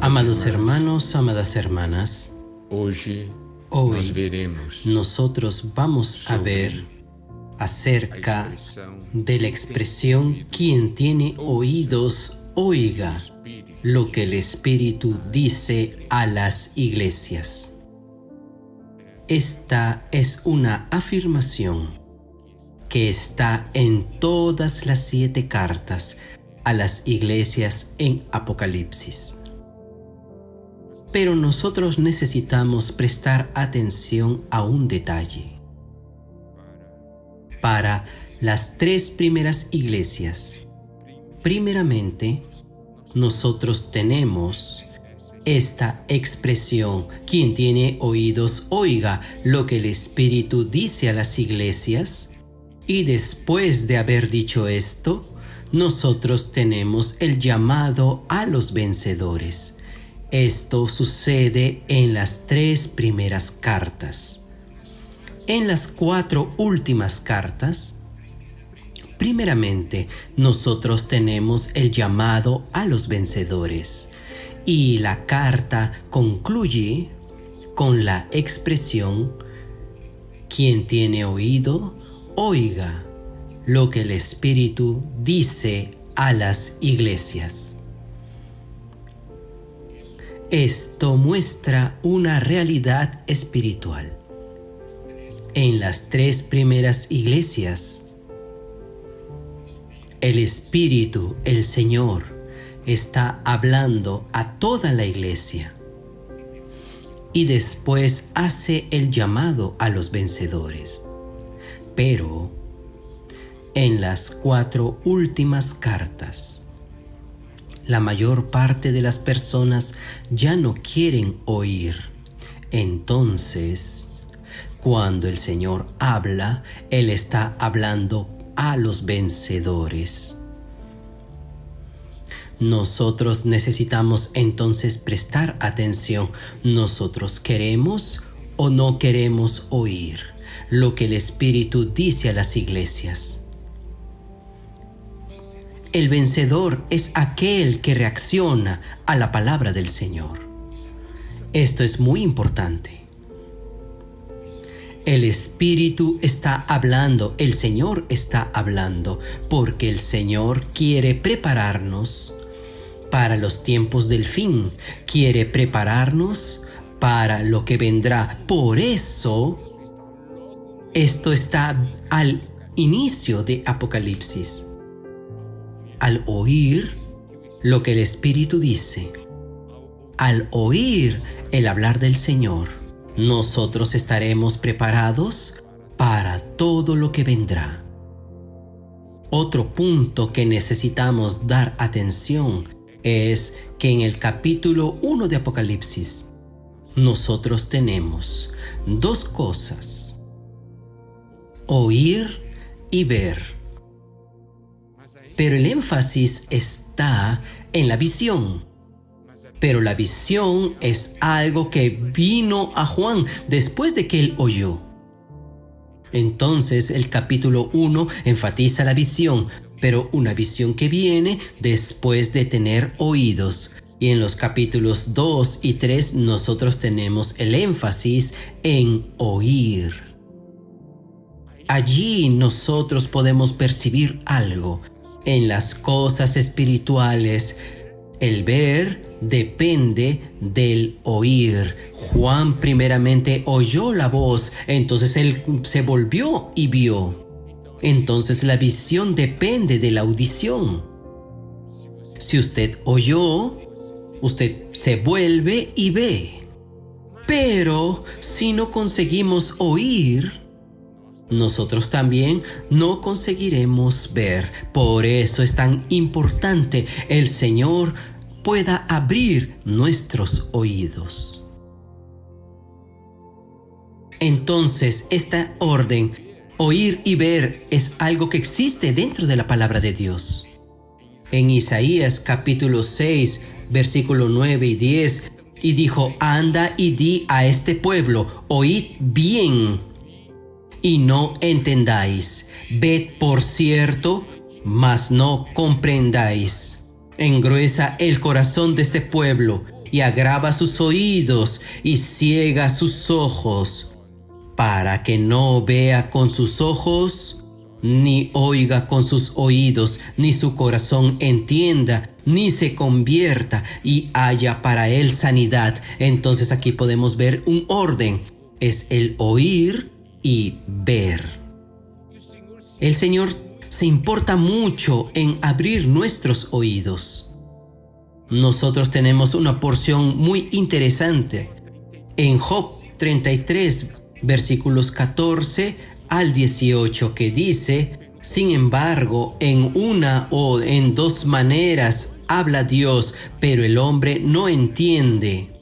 Amados hermanos, amadas hermanas, hoy hoy nosotros vamos a ver acerca de la expresión quien tiene oídos, oiga lo que el Espíritu dice a las iglesias. Esta es una afirmación que está en todas las 7 cartas a las iglesias en Apocalipsis. Pero nosotros necesitamos prestar atención a un detalle. Para las 3 primeras iglesias, primeramente, nosotros tenemos esta expresión: quien tiene oídos, oiga lo que el Espíritu dice a las iglesias. Y después de haber dicho esto, nosotros tenemos el llamado a los vencedores. Esto sucede en las 3 primeras cartas. En las 4 últimas cartas, primeramente, nosotros tenemos el llamado a los vencedores. Y la carta concluye con la expresión: quien tiene oído, oiga lo que el Espíritu dice a las iglesias. Esto muestra una realidad espiritual. En las 3 primeras iglesias, el Espíritu, el Señor, está hablando a toda la iglesia y después hace el llamado a los vencedores. Pero en las 4 últimas cartas, la mayor parte de las personas ya no quieren oír. Entonces, cuando el Señor habla, Él está hablando a los vencedores. Nosotros necesitamos entonces prestar atención. ¿Nosotros queremos o no queremos oír lo que el Espíritu dice a las iglesias? El vencedor es aquel que reacciona a la palabra del Señor. Esto es muy importante. El Espíritu está hablando, el Señor está hablando, porque el Señor quiere prepararnos para los tiempos del fin, quiere prepararnos para lo que vendrá. Por eso, esto está al inicio de Apocalipsis. Al oír lo que el Espíritu dice, al oír el hablar del Señor, nosotros estaremos preparados para todo lo que vendrá. Otro punto que necesitamos dar atención es que en el capítulo 1 de Apocalipsis, nosotros tenemos 2 cosas: oír y ver. Pero el énfasis está en la visión. Pero la visión es algo que vino a Juan después de que él oyó. Entonces el capítulo 1 enfatiza la visión, pero una visión que viene después de tener oídos. Y en los capítulos 2 y 3 nosotros tenemos el énfasis en oír. Allí nosotros podemos percibir algo. En las cosas espirituales, el ver depende del oír. Juan primeramente oyó la voz, entonces él se volvió y vio. Entonces la visión depende de la audición. Si usted oyó, usted se vuelve y ve. Pero si no conseguimos oír, nosotros también no conseguiremos ver. Por eso es tan importante el Señor pueda abrir nuestros oídos. Entonces, esta orden, oír y ver, es algo que existe dentro de la palabra de Dios. En Isaías capítulo 6, versículo 9 y 10, y dijo: anda y di a este pueblo, oíd bien y no entendáis, ved por cierto, mas no comprendáis. Engruesa el corazón de este pueblo y agrava sus oídos y ciega sus ojos, para que no vea con sus ojos, ni oiga con sus oídos, ni su corazón entienda, ni se convierta y haya para él sanidad. Entonces aquí podemos ver un orden. Es el oír y ver. El Señor se importa mucho en abrir nuestros oídos. Nosotros tenemos una porción muy interesante en Job 33, versículos 14 al 18, que dice: sin embargo, en una o en dos maneras habla Dios, pero el hombre no entiende.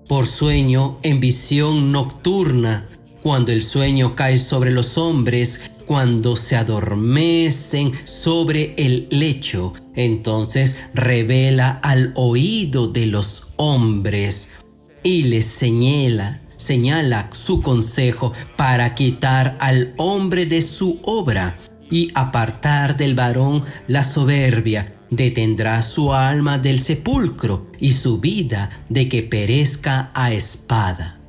Por sueño, en visión nocturna, cuando el sueño cae sobre los hombres, cuando se adormecen sobre el lecho, entonces revela al oído de los hombres y les señala su consejo para quitar al hombre de su obra y apartar del varón la soberbia. Detendrá su alma del sepulcro y su vida de que perezca a espada.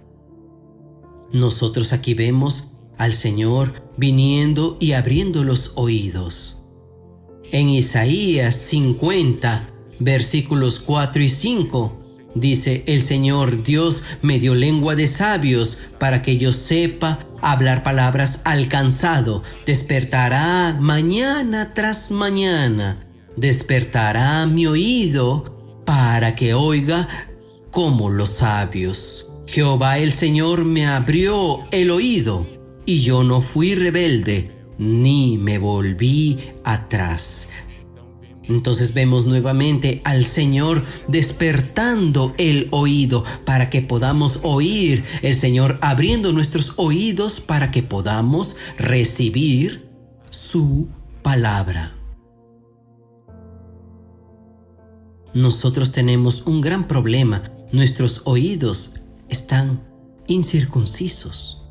Nosotros aquí vemos al Señor viniendo y abriendo los oídos. En Isaías 50, versículos 4 y 5, dice: el Señor Dios me dio lengua de sabios para que yo sepa hablar palabras al cansado. Despertará mañana tras mañana. Despertará mi oído para que oiga como los sabios. Jehová el Señor me abrió el oído, y yo no fui rebelde, ni me volví atrás. Entonces vemos nuevamente al Señor despertando el oído para que podamos oír, el Señor abriendo nuestros oídos para que podamos recibir su palabra. Nosotros tenemos un gran problema. Nuestros oídos están incircuncisos.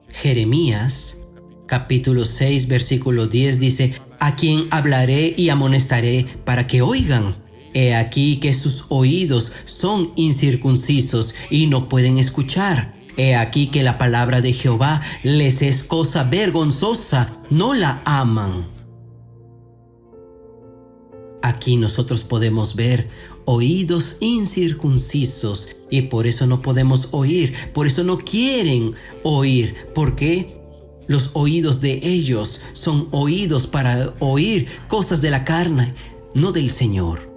Jeremías capítulo 6 versículo 10 dice: a quien hablaré y amonestaré para que oigan. He aquí que sus oídos son incircuncisos y no pueden escuchar. He aquí que la palabra de Jehová les es cosa vergonzosa, no la aman. Aquí nosotros podemos ver oídos incircuncisos y por eso no podemos oír, por eso no quieren oír. ¿Por qué? Los oídos de ellos son oídos para oír cosas de la carne, no del Señor.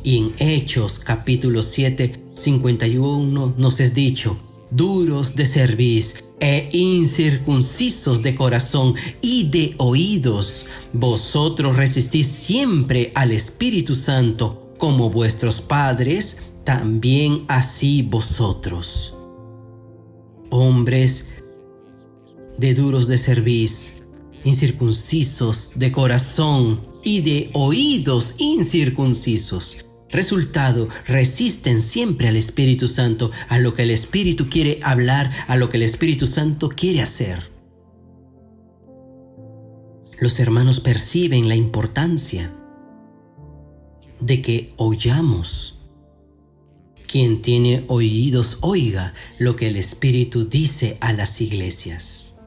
Y en Hechos capítulo 7, 51 nos es dicho: duros de cerviz e incircuncisos de corazón y de oídos, vosotros resistís siempre al Espíritu Santo, como vuestros padres, también así vosotros. Hombres de duros de cerviz, incircuncisos de corazón y de oídos incircuncisos. Resultado, resisten siempre al Espíritu Santo, a lo que el Espíritu quiere hablar, a lo que el Espíritu Santo quiere hacer. Los hermanos perciben la importancia de que oyamos. Quien tiene oídos, oiga lo que el Espíritu dice a las iglesias.